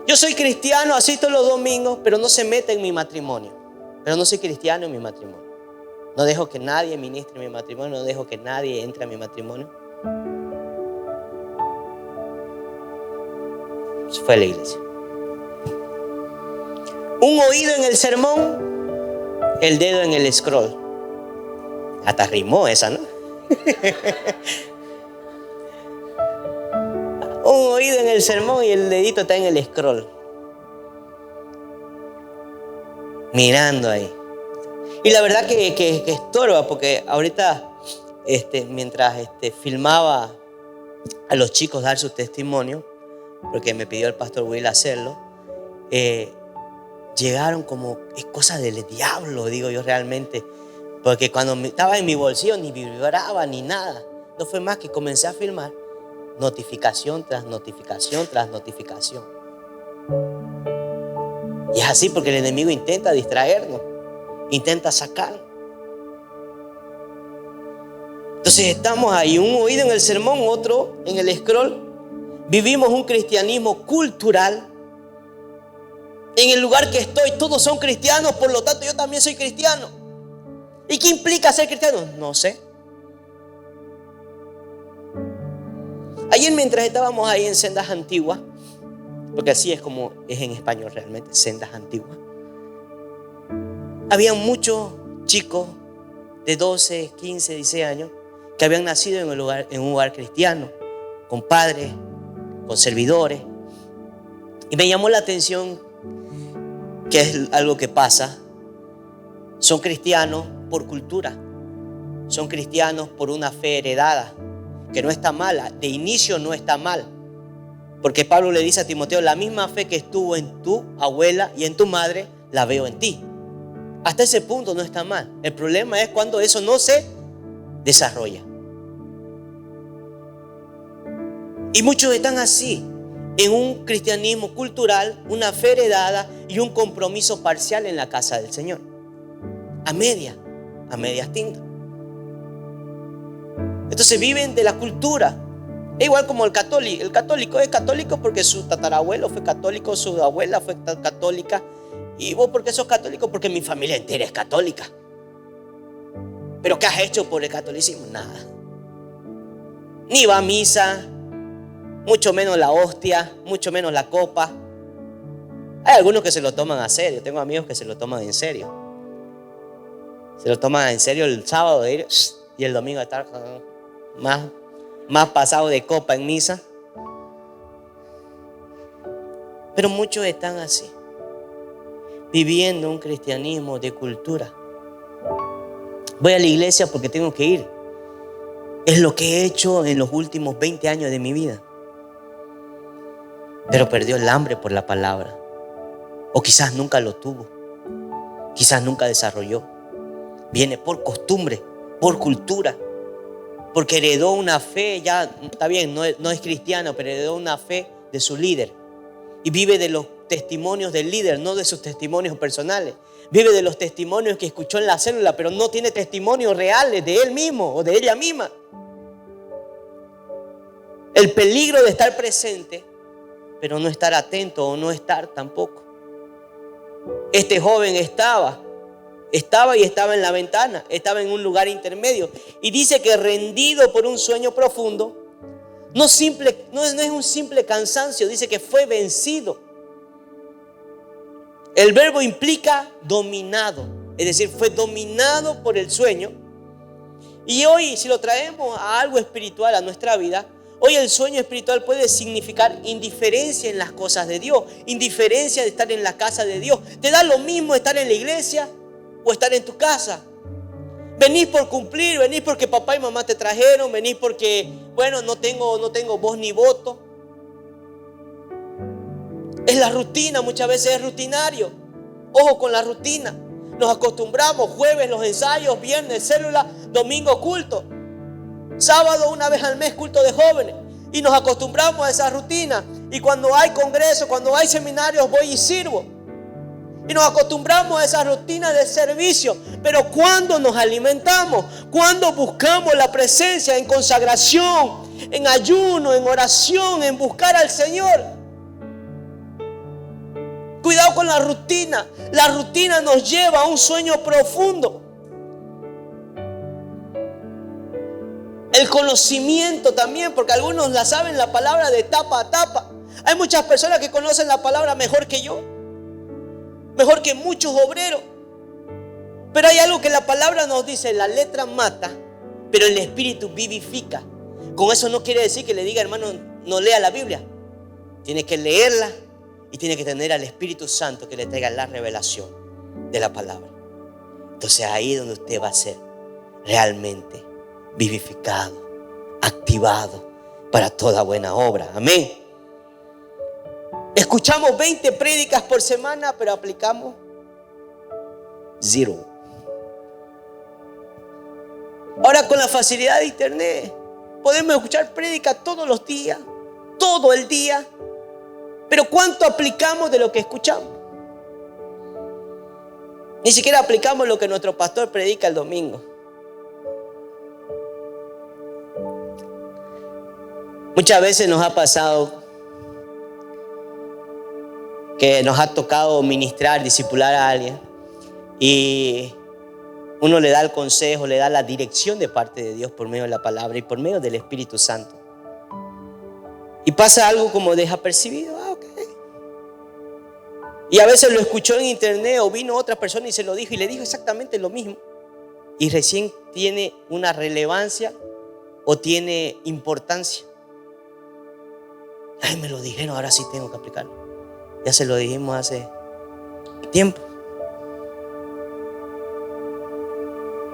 Yo soy cristiano, asisto los domingos, pero no se mete en mi matrimonio. Pero no soy cristiano en mi matrimonio. No dejo que nadie ministre mi matrimonio, no dejo que nadie entre a mi matrimonio. Se fue a la iglesia. Un oído en el sermón, el dedo en el scroll. Hasta rimó esa, ¿no? Un oído en el sermón y el dedito está en el scroll. Mirando ahí. Y la verdad que estorba, porque ahorita mientras filmaba a los chicos dar su testimonio, porque me pidió el pastor Will hacerlo, llegaron como, es cosa del diablo, digo yo realmente, porque cuando estaba en mi bolsillo ni vibraba ni nada. No fue más que comencé a filmar, notificación tras notificación tras notificación. Y es así porque el enemigo intenta distraernos, intenta sacar. Entonces estamos ahí, un oído en el sermón, otro en el scroll. Vivimos un cristianismo cultural. En el lugar que estoy, todos son cristianos, por lo tanto yo también soy cristiano. ¿Y qué implica ser cristiano? No sé. Ayer mientras estábamos ahí en Sendas Antiguas, porque así es como es en español realmente, Sendas Antiguas, había muchos chicos de 12, 15, 16 años que habían nacido en un hogar cristiano, con padres, con servidores. Y me llamó la atención que es algo que pasa. Son cristianos por cultura, son cristianos por una fe heredada, que no está mala, de inicio no está mal. Porque Pablo le dice a Timoteo, la misma fe que estuvo en tu abuela y en tu madre, la veo en ti. Hasta ese punto no está mal. El problema es cuando eso no se desarrolla. Y muchos están así, en un cristianismo cultural, una fe heredada y un compromiso parcial en la casa del Señor. A medias tintas. Entonces viven de la cultura, Es igual como el católico. El católico es católico porque su tatarabuelo fue católico, su abuela fue católica. ¿Y vos por qué sos católico? Porque mi familia entera es católica. ¿Pero qué has hecho por el catolicismo? Nada. Ni va a misa, mucho menos la hostia, mucho menos la copa. Hay algunos que se lo toman a serio. Tengo amigos que se lo toman en serio. Se lo toman en serio el sábado de ir y el domingo estar más pasado de copa en misa. Pero muchos están así, viviendo un cristianismo de cultura. Voy a la iglesia porque tengo que ir. Es lo que he hecho en los últimos 20 años de mi vida. Pero perdió el hambre por la palabra. O quizás nunca lo tuvo. Quizás nunca desarrolló. Viene por costumbre, por cultura. Porque heredó una fe, ya está bien, no es cristiano, pero heredó una fe de su líder. Y vive de los testimonios del líder, no de sus testimonios personales. Vive de los testimonios que escuchó en la célula, pero no tiene testimonios reales de él mismo o de ella misma. El peligro de estar presente, pero no estar atento o no estar tampoco. Este joven estaba en la ventana, estaba en un lugar intermedio. Y dice que rendido por un sueño profundo, no es un simple cansancio, dice que fue vencido. El verbo implica dominado, es decir, fue dominado por el sueño. Y hoy, si lo traemos a algo espiritual, a nuestra vida, hoy el sueño espiritual puede significar indiferencia en las cosas de Dios, indiferencia de estar en la casa de Dios. ¿Te da lo mismo estar en la iglesia o estar en tu casa? Venís por cumplir, venís porque papá y mamá te trajeron, venís porque, bueno, no tengo voz ni voto. Es la rutina, muchas veces es rutinario. Ojo con la rutina. Nos acostumbramos, jueves los ensayos, viernes célula, domingo culto, sábado una vez al mes culto de jóvenes. Y nos acostumbramos a esa rutina. Y cuando hay congresos, cuando hay seminarios, voy y sirvo. Y nos acostumbramos a esa rutina de servicio. Pero cuando nos alimentamos, cuando buscamos la presencia en consagración, en ayuno, en oración, en buscar al Señor. Cuidado con la rutina. La rutina nos lleva a un sueño profundo. El conocimiento también, porque algunos la saben la palabra de tapa a tapa. Hay muchas personas que conocen la palabra mejor que yo, mejor que muchos obreros. Pero hay algo que la palabra nos dice: la letra mata, pero el espíritu vivifica. Con eso no quiere decir que le diga, hermano, no lea la Biblia. Tiene que leerla y tiene que tener al Espíritu Santo que le traiga la revelación de la palabra. Entonces ahí es donde usted va a ser realmente vivificado, activado para toda buena obra. Amén. Escuchamos 20 prédicas por semana, pero aplicamos 0. Ahora con la facilidad de internet podemos escuchar prédicas todos los días, todo el día. Pero ¿cuánto aplicamos de lo que escuchamos? Ni siquiera aplicamos lo que nuestro pastor predica el domingo. Muchas veces nos ha pasado que nos ha tocado ministrar, discipular a alguien, y uno le da el consejo, le da la dirección de parte de Dios por medio de la palabra y por medio del Espíritu Santo. Y pasa algo como desapercibido. Y a veces lo escuchó en internet o vino otra persona y se lo dijo y le dijo exactamente lo mismo. Y recién tiene una relevancia o tiene importancia. Ay, me lo dijeron, ahora sí tengo que aplicarlo. Ya se lo dijimos hace tiempo.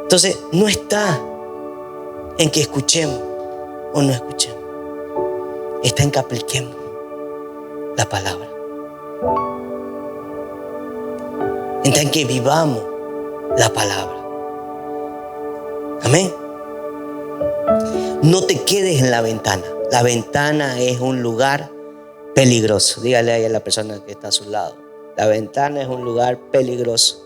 Entonces, no está en que escuchemos o no escuchemos. Está en que apliquemos la palabra. Está en que vivamos la palabra. Amén. No te quedes en la ventana. La ventana es un lugar peligroso. Dígale ahí a la persona que está a su lado: la ventana es un lugar peligroso.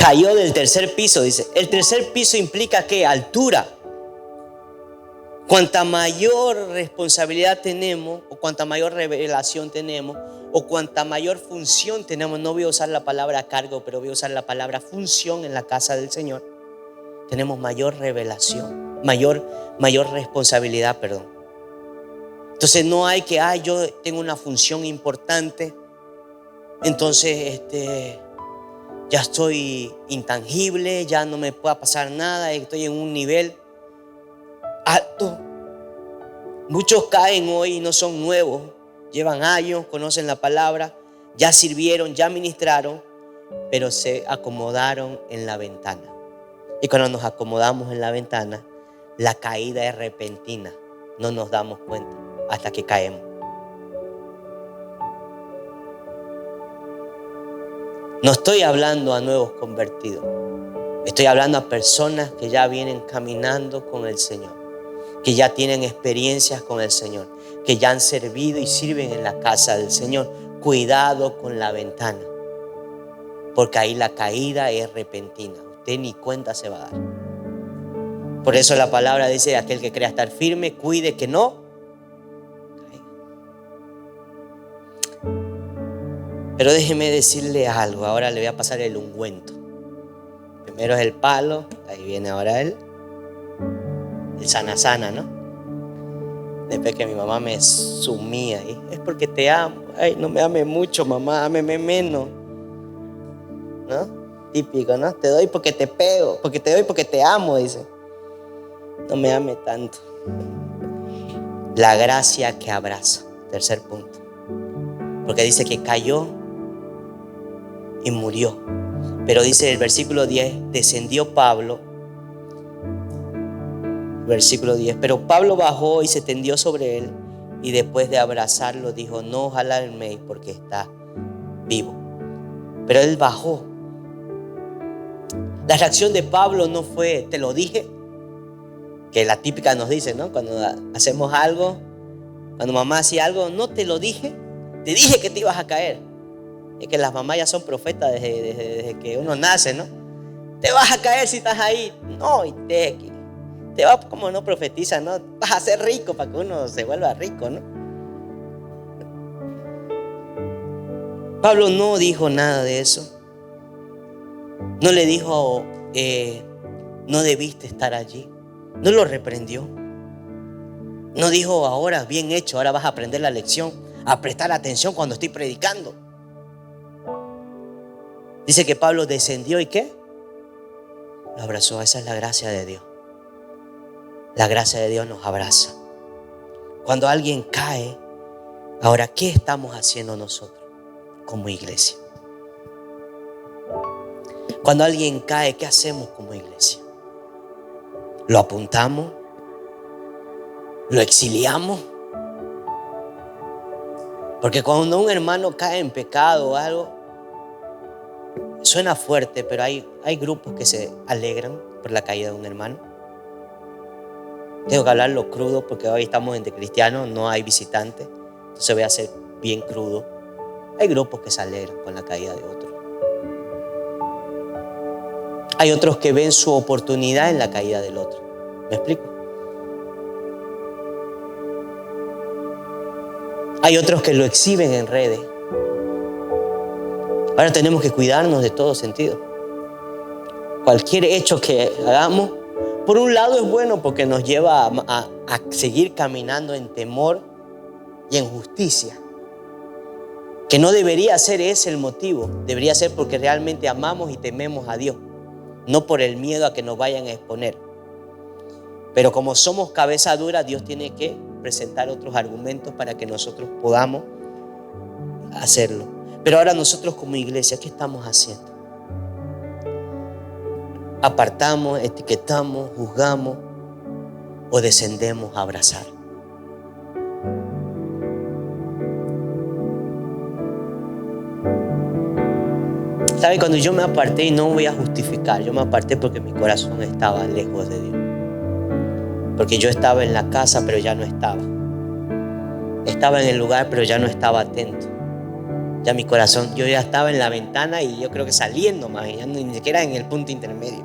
Cayó del tercer piso, dice. El tercer piso implica ¿qué? Altura. Cuanta mayor responsabilidad tenemos, o cuanta mayor revelación tenemos, o cuanta mayor función tenemos, no voy a usar la palabra cargo, pero voy a usar la palabra función en la casa del Señor. Tenemos mayor revelación, mayor responsabilidad, perdón. Entonces no hay que, yo tengo una función importante, entonces ya estoy intangible, ya no me puede pasar nada, estoy en un nivel alto. Muchos caen hoy y no son nuevos, llevan años, conocen la palabra, ya sirvieron, ya ministraron, pero se acomodaron en la ventana. Y cuando nos acomodamos en la ventana, la caída es repentina, no nos damos cuenta hasta que caemos. No estoy hablando a nuevos convertidos, estoy hablando a personas que ya vienen caminando con el Señor, que ya tienen experiencias con el Señor, que ya han servido y sirven en la casa del Señor. Cuidado con la ventana, porque ahí la caída es repentina, usted ni cuenta se va a dar. Por eso la palabra dice: aquel que crea estar firme, cuide que no caiga. Pero déjeme decirle algo, ahora le voy a pasar el ungüento. Primero es el palo, ahí viene ahora el sana, ¿no? Después que mi mamá me sumía ahí, es porque te amo. Ay, no me ame mucho, mamá, ámeme menos, ¿no? Típico, ¿no? Te doy porque te pego, porque te doy porque te amo, dice. No me ame tanto. La gracia que abraza, tercer punto. Porque dice que cayó y murió. Pero dice el versículo 10, descendió Pablo. Versículo 10, pero Pablo bajó y se tendió sobre él, y después de abrazarlo dijo: no os alarméis porque está vivo. Pero él bajó. La reacción de Pablo no fue: te lo dije, que la típica nos dice, ¿no? Cuando hacemos algo, cuando mamá hacía algo: no te lo dije, te dije que te ibas a caer. Es que las mamás ya son profetas desde que uno nace, ¿no? Te vas a caer si estás ahí. No, y te va como no profetiza, ¿no? Vas a ser rico para que uno se vuelva rico, ¿no? Pablo no dijo nada de eso. No le dijo, no debiste estar allí. No lo reprendió. No dijo: ahora bien hecho, ahora vas a aprender la lección, a prestar atención cuando estoy predicando. Dice que Pablo descendió y ¿qué? Lo abrazó. Esa es la gracia de Dios. La gracia de Dios nos abraza. Cuando alguien cae, ahora, ¿qué estamos haciendo nosotros como iglesia? Cuando alguien cae, ¿qué hacemos como iglesia? ¿Lo apuntamos? ¿Lo exiliamos? Porque cuando un hermano cae en pecado o algo, suena fuerte, pero hay grupos que se alegran por la caída de un hermano. Tengo que hablarlo crudo porque hoy estamos entre cristianos, no hay visitantes. Entonces voy a ser bien crudo. Hay grupos que se alegran con la caída de otros. Hay otros que ven su oportunidad en la caída del otro. ¿Me explico? Hay otros que lo exhiben en redes. Ahora tenemos que cuidarnos de todo sentido. Cualquier hecho que hagamos, por un lado es bueno porque nos lleva a seguir caminando en temor y en justicia. Que no debería ser ese el motivo. Debería ser porque realmente amamos y tememos a Dios. No por el miedo a que nos vayan a exponer. Pero como somos cabeza dura, Dios tiene que presentar otros argumentos para que nosotros podamos hacerlo. Pero ahora nosotros como iglesia, ¿qué estamos haciendo? ¿Apartamos, etiquetamos, juzgamos o descendemos a abrazar? ¿Sabe? Cuando yo me aparté, y no voy a justificar, yo me aparté porque mi corazón estaba lejos de Dios. Porque yo estaba en la casa, pero ya no estaba. Estaba en el lugar, pero ya no estaba atento. Ya mi corazón, yo ya estaba en la ventana y yo creo que saliendo más, ya ni siquiera en el punto intermedio.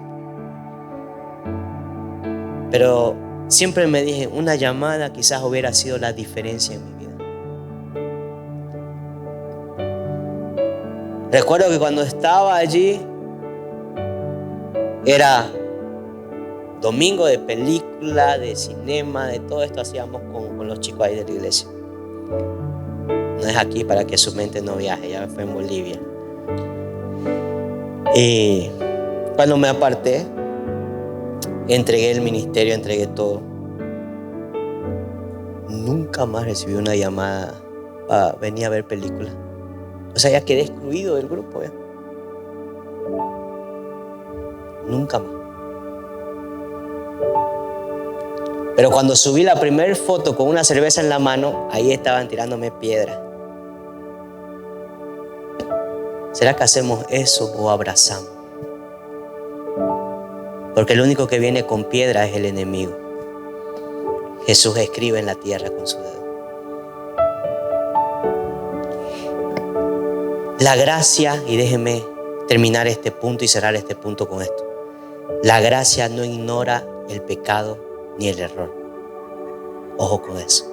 Pero siempre me dije, una llamada quizás hubiera sido la diferencia en mi vida. Recuerdo que cuando estaba allí, era domingo de película, de cinema, de todo esto hacíamos con los chicos ahí de la iglesia. No es aquí para que su mente no viaje, ya fue en Bolivia. Y cuando me aparté, entregué el ministerio, entregué todo. Nunca más recibí una llamada para venir a ver películas. O sea, ya quedé excluido del grupo. ¿Ya? Nunca más. Pero cuando subí la primera foto con una cerveza en la mano, ahí estaban tirándome piedras. ¿Será que hacemos eso o abrazamos? Porque el único que viene con piedra es el enemigo. Jesús escribe en la tierra con su dedo. La gracia, y déjeme terminar este punto y cerrar este punto con esto. La gracia no ignora el pecado ni el error. Ojo con eso.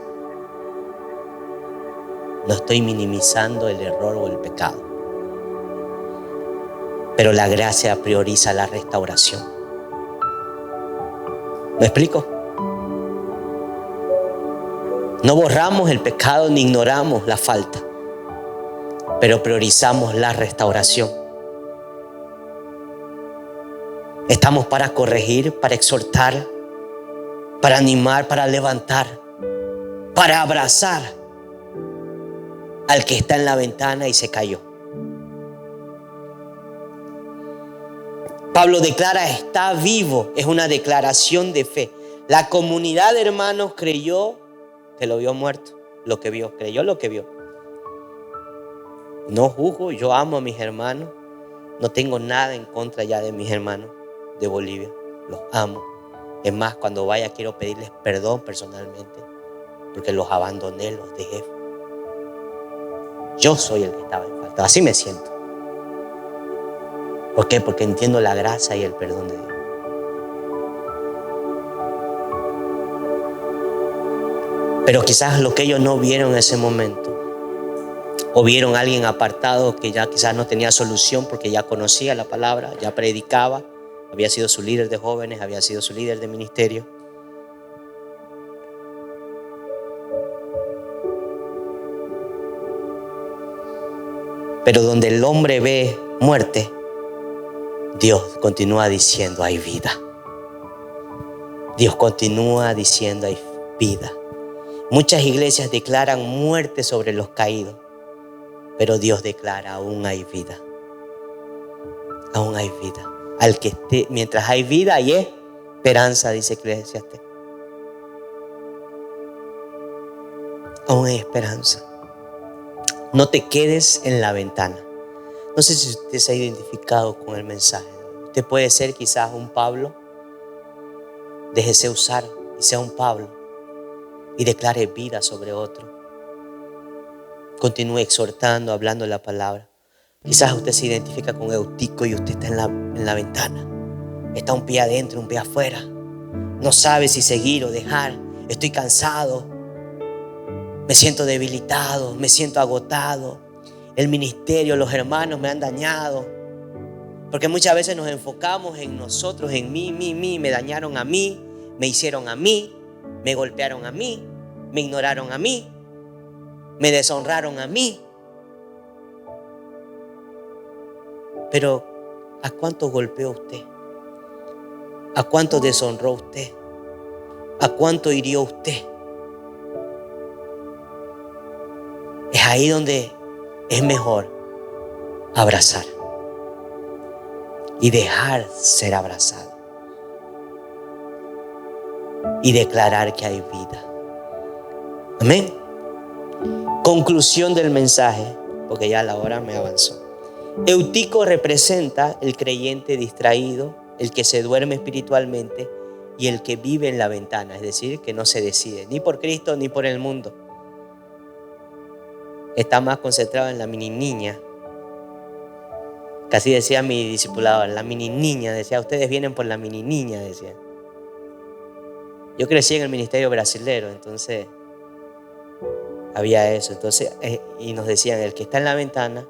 No estoy minimizando el error o el pecado. Pero la gracia prioriza la restauración. ¿Me explico? No borramos el pecado ni ignoramos la falta, pero priorizamos la restauración. Estamos para corregir, para exhortar, para animar, para levantar, para abrazar al que está en la ventana y se cayó. Pablo declara, está vivo. Es una declaración de fe. La comunidad de hermanos creyó que lo vio muerto. Lo que vio, creyó lo que vio. No juzgo, yo amo a mis hermanos. No tengo nada en contra ya de mis hermanos de Bolivia. Los amo. Es más, cuando vaya quiero pedirles perdón personalmente, porque los abandoné, los dejé. Yo soy el que estaba en falta. Así me siento. ¿Por qué? Porque entiendo la gracia y el perdón de Dios. Pero quizás lo que ellos no vieron en ese momento, o vieron a alguien apartado que ya quizás no tenía solución porque ya conocía la palabra, ya predicaba, había sido su líder de jóvenes, había sido su líder de ministerio. Pero donde el hombre ve muerte, Dios continúa diciendo hay vida. Dios continúa diciendo hay vida. Muchas iglesias declaran muerte sobre los caídos, pero Dios declara aún hay vida. Aún hay vida. Al que esté, mientras hay vida hay esperanza, dice Eclesiastés. Aún hay esperanza. No te quedes en la ventana. No sé si usted se ha identificado con el mensaje. Usted puede ser quizás un Pablo. Déjese usar y sea un Pablo y declare vida sobre otro. Continúe exhortando, hablando la palabra. Quizás usted se identifica con Eutico y usted está en la ventana. Está un pie adentro, un pie afuera. No sabe si seguir o dejar. Estoy cansado. Me siento debilitado, me siento agotado. El ministerio, los hermanos me han dañado. Porque muchas veces nos enfocamos en nosotros, en mí. Me dañaron a mí, me hicieron a mí, me golpearon a mí, me ignoraron a mí, me deshonraron a mí. Pero ¿a cuánto golpeó usted? ¿A cuánto deshonró usted? ¿A cuánto hirió usted? Es ahí donde es mejor abrazar y dejar ser abrazado y declarar que hay vida. Amén. Conclusión del mensaje, porque ya la hora me avanzó. Eutico representa el creyente distraído, el que se duerme espiritualmente y el que vive en la ventana, es decir, que no se decide ni por Cristo ni por el mundo. está más concentrado en la mini niña. Casi decía mi discipulador, la mini niña, decía, ustedes vienen por la mini niña, decía. Yo crecí en el ministerio brasilero, entonces había eso. Entonces, y nos decían, el que está en la ventana,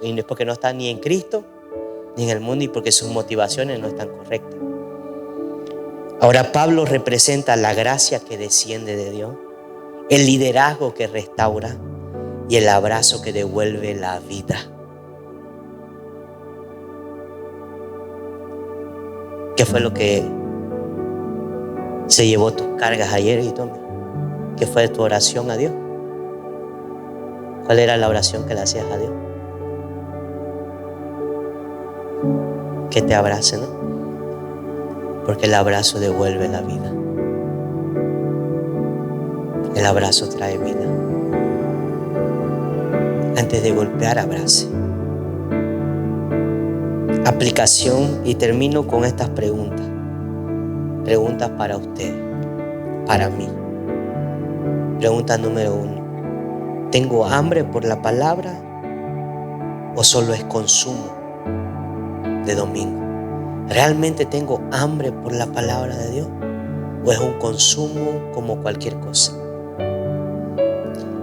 y no es porque no está ni en Cristo, ni en el mundo, y porque sus motivaciones no están correctas. Ahora Pablo representa la gracia que desciende de Dios, el liderazgo que restaura y el abrazo que devuelve la vida. ¿Qué fue lo que se llevó tus cargas ayer, Tommy? ¿Qué fue tu oración a Dios? ¿Cuál era la oración que le hacías a Dios? Que te abrace, ¿no? Porque el abrazo devuelve la vida. El abrazo trae vida. Antes de golpear, abrace. Aplicación, y termino con estas preguntas. Preguntas para usted, para mí. Pregunta número 1. ¿Tengo hambre por la palabra o solo es consumo de domingo? ¿Realmente tengo hambre por la palabra de Dios o es un consumo como cualquier cosa?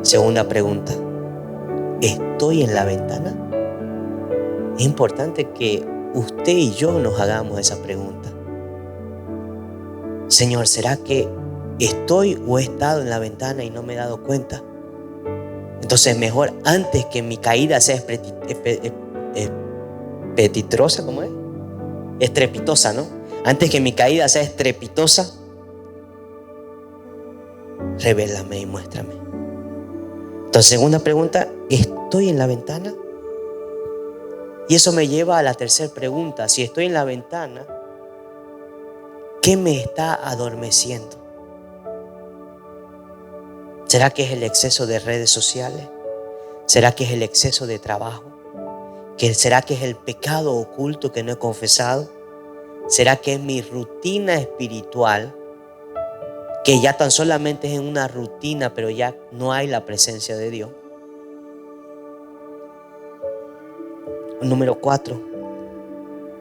Segunda pregunta, ¿estoy en la ventana? Es importante que usted y yo nos hagamos esa pregunta. Señor, ¿será que estoy o he estado en la ventana y no me he dado cuenta? Entonces mejor antes que mi caída sea estrepitosa, ¿cómo es? Estrepitosa, ¿no? Antes que mi caída sea estrepitosa, revélame y muéstrame. Entonces, segunda pregunta, ¿estoy en la ventana? Y eso me lleva a la tercera pregunta. Si estoy en la ventana, ¿qué me está adormeciendo? ¿Será que es el exceso de redes sociales? ¿Será que es el exceso de trabajo? ¿Será que es el pecado oculto que no he confesado? ¿Será que es mi rutina espiritual, que ya tan solamente es en una rutina, pero ya no hay la presencia de Dios? Número 4.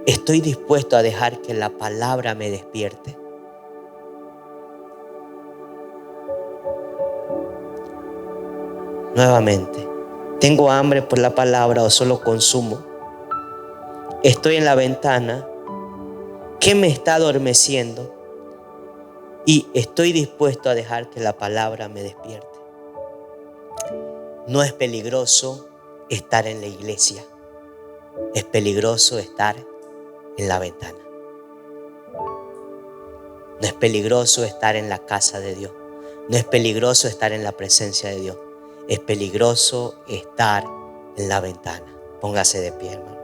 ¿Estoy dispuesto a dejar que la palabra me despierte? Nuevamente, ¿tengo hambre por la palabra o solo consumo? ¿Estoy en la ventana? ¿Qué me está adormeciendo? Y estoy dispuesto a dejar que la palabra me despierte. No es peligroso estar en la iglesia. Es peligroso estar en la ventana. No es peligroso estar en la casa de Dios. No es peligroso estar en la presencia de Dios. Es peligroso estar en la ventana. Póngase de pie, hermano.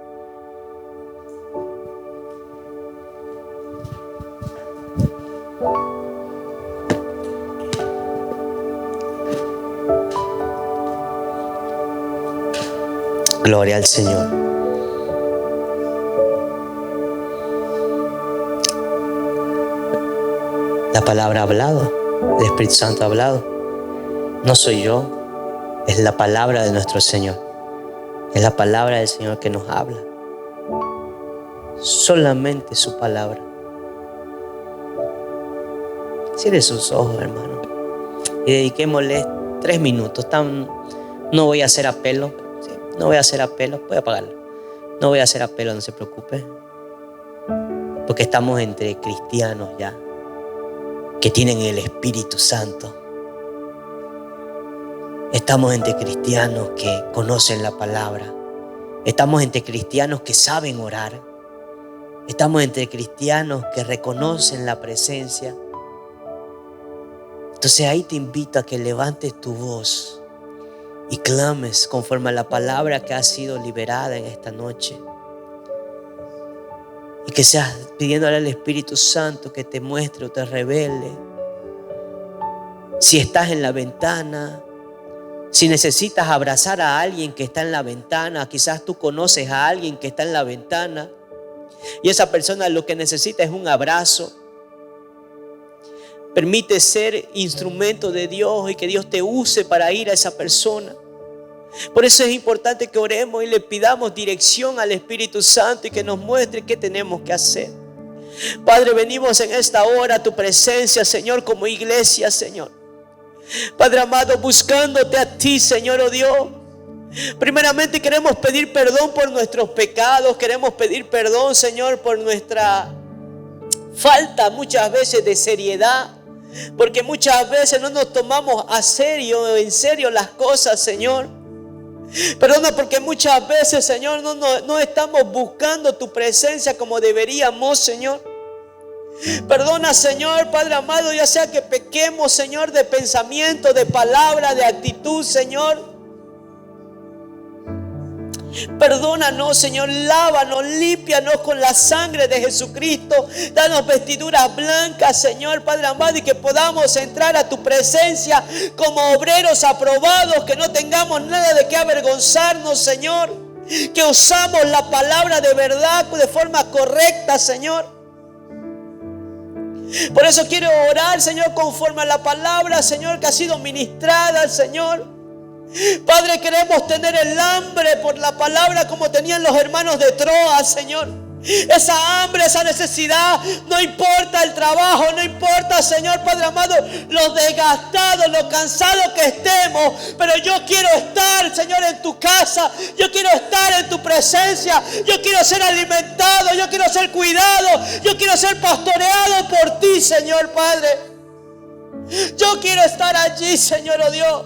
Gloria al Señor. La palabra ha hablado, el Espíritu Santo ha hablado. No soy yo, es la palabra de nuestro Señor. Es la palabra del Señor que nos habla. Solamente su palabra. Cierre sus ojos, hermano, y dediquémosle 3 minutos. No voy a hacer apelo. No voy a hacer apelo. Voy a apagarlo. No voy a hacer apelo, no se preocupe. Porque estamos entre cristianos ya, que tienen el Espíritu Santo. Estamos entre cristianos que conocen la palabra. Estamos entre cristianos que saben orar. Estamos entre cristianos que reconocen la presencia. Entonces ahí te invito a que levantes tu voz y clames conforme a la palabra que ha sido liberada en esta noche. Y que seas pidiéndole al Espíritu Santo que te muestre o te revele. Si estás en la ventana, si necesitas abrazar a alguien que está en la ventana, quizás tú conoces a alguien que está en la ventana y esa persona lo que necesita es un abrazo. Permite ser instrumento de Dios y que Dios te use para ir a esa persona. Por eso es importante que oremos y le pidamos dirección al Espíritu Santo y que nos muestre qué tenemos que hacer. Padre, venimos en esta hora a tu presencia, Señor, como iglesia, Señor. Padre amado, buscándote a ti, Señor, oh Dios. Primeramente queremos pedir perdón por nuestros pecados. Queremos pedir perdón, Señor, por nuestra falta muchas veces de seriedad. Porque muchas veces no nos tomamos en serio las cosas, Señor. Perdona porque muchas veces, Señor, no estamos buscando tu presencia como deberíamos, Señor. Perdona, Señor, Padre amado, ya sea que pequemos, Señor, de pensamiento, de palabra, de actitud, Señor. Perdónanos, Señor, lávanos, límpianos con la sangre de Jesucristo. Danos vestiduras blancas, Señor, Padre amado, y que podamos entrar a tu presencia como obreros aprobados, que no tengamos nada de qué avergonzarnos, Señor. Que usamos la palabra de verdad de forma correcta, Señor. Por eso quiero orar, Señor, conforme a la palabra, Señor, que ha sido ministrada, Señor. Padre, queremos tener el hambre por la palabra como tenían los hermanos de Troas, Señor. Esa hambre, esa necesidad, no importa el trabajo, no importa, Señor, Padre amado, los desgastados, los cansados que estemos, pero yo quiero estar, Señor, en tu casa, yo quiero estar en tu presencia, yo quiero ser alimentado, yo quiero ser cuidado, yo quiero ser pastoreado por ti, Señor, Padre. Yo quiero estar allí, Señor, oh Dios.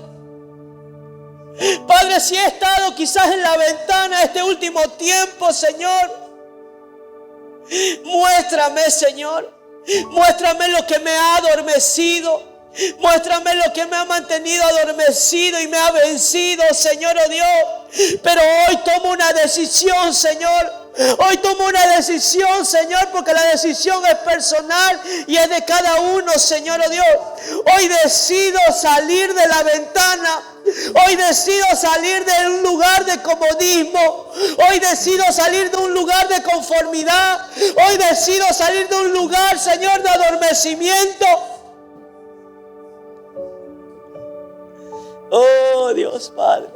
Padre, si he estado quizás en la ventana este último tiempo, Señor, muéstrame, Señor. Muéstrame lo que me ha adormecido. Muéstrame lo que me ha mantenido adormecido y me ha vencido, Señor, oh Dios. Pero hoy tomo una decisión, Señor. Hoy tomo una decisión, Señor, porque la decisión es personal y es de cada uno, Señor, oh Dios. Hoy decido salir de la ventana. Hoy decido salir de un lugar de comodismo. Hoy decido salir de un lugar de conformidad. Hoy decido salir de un lugar, Señor, de adormecimiento. Oh Dios Padre.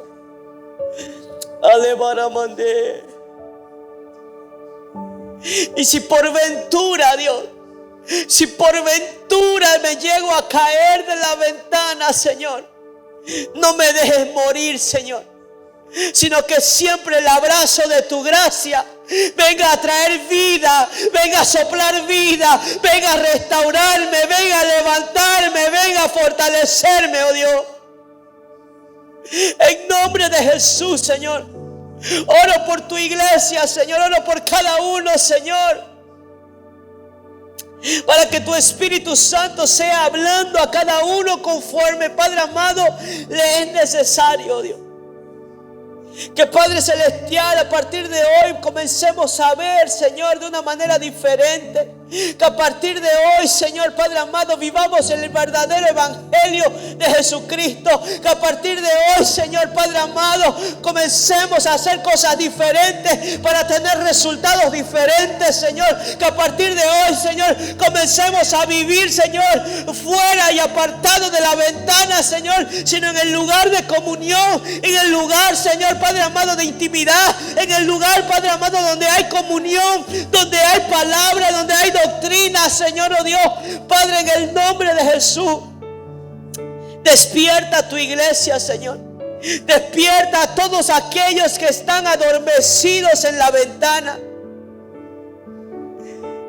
Alebaramande. Y si por ventura, Dios, si por ventura me llego a caer de la ventana, Señor, no me dejes morir, Señor, sino que siempre el abrazo de tu gracia venga a traer vida, venga a soplar vida, venga a restaurarme, venga a levantarme, venga a fortalecerme, oh Dios. En nombre de Jesús, Señor, oro por tu iglesia, Señor, oro por cada uno, Señor, para que tu Espíritu Santo sea hablando a cada uno conforme, Padre amado, le es necesario, Dios. Que Padre Celestial, a partir de hoy comencemos a ver, Señor, de una manera diferente. Que a partir de hoy, Señor, Padre amado, vivamos el verdadero evangelio de Jesucristo. Que a partir de hoy, Señor, Padre amado, comencemos a hacer cosas diferentes para tener resultados diferentes, Señor. Que a partir de hoy, Señor, comencemos a vivir, Señor, fuera y apartado de la ventana, Señor, sino en el lugar de comunión, en el lugar, Señor, Padre amado, de intimidad, en el lugar, Padre amado, donde hay comunión, donde hay palabra, donde hay doctrina, Señor, oh Dios. Padre, en el nombre de Jesús, despierta a tu iglesia, Señor. Despierta a todos aquellos que están adormecidos en la ventana.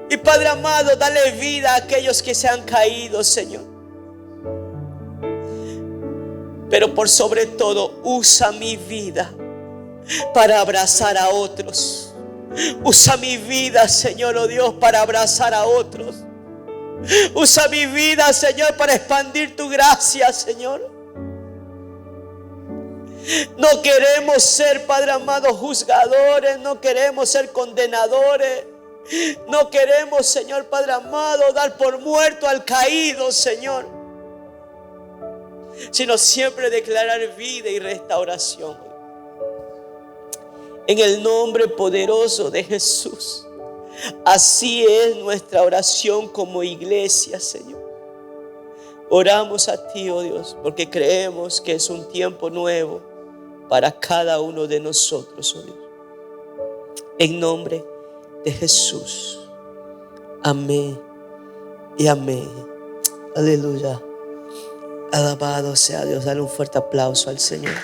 Y Padre amado, dale vida a aquellos que se han caído, Señor. Pero por sobre todo, usa mi vida para abrazar a otros. Usa mi vida, Señor, oh Dios, para abrazar a otros. Usa mi vida, Señor, para expandir tu gracia, Señor. No queremos ser, Padre amado, juzgadores. No queremos ser condenadores. No queremos, Señor, Padre amado, dar por muerto al caído, Señor, sino siempre declarar vida y restauración. En el nombre poderoso de Jesús. Así es nuestra oración como iglesia, Señor. Oramos a ti, oh Dios, porque creemos que es un tiempo nuevo para cada uno de nosotros, oh Dios. En nombre de Jesús. Amén y amén. Aleluya. Alabado sea Dios. Dale un fuerte aplauso al Señor.